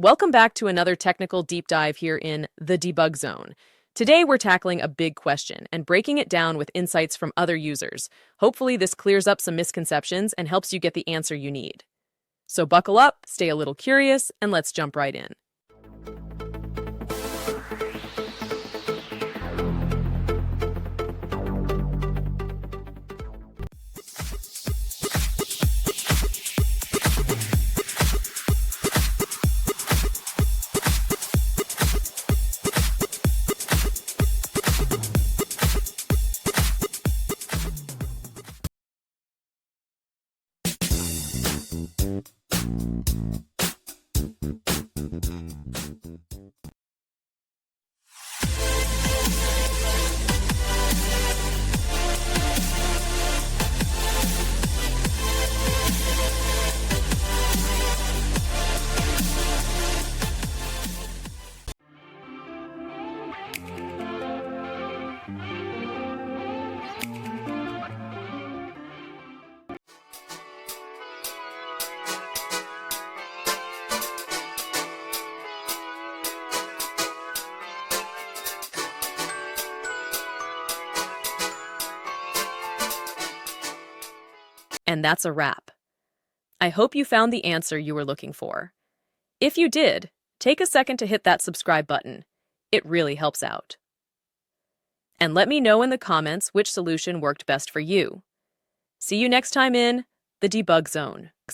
Welcome back to another technical deep dive here in the debug zone. Today we're tackling a big question and breaking it down with insights from other users. Hopefully this clears up some misconceptions and helps you get the answer you need. So buckle up, stay a little curious, and let's jump right in. And that's a wrap. I hope you found the answer you were looking for. If you did, take a second to hit that subscribe button. It really helps out. And let me know in the comments which solution worked best for you. See you next time in the debug zone.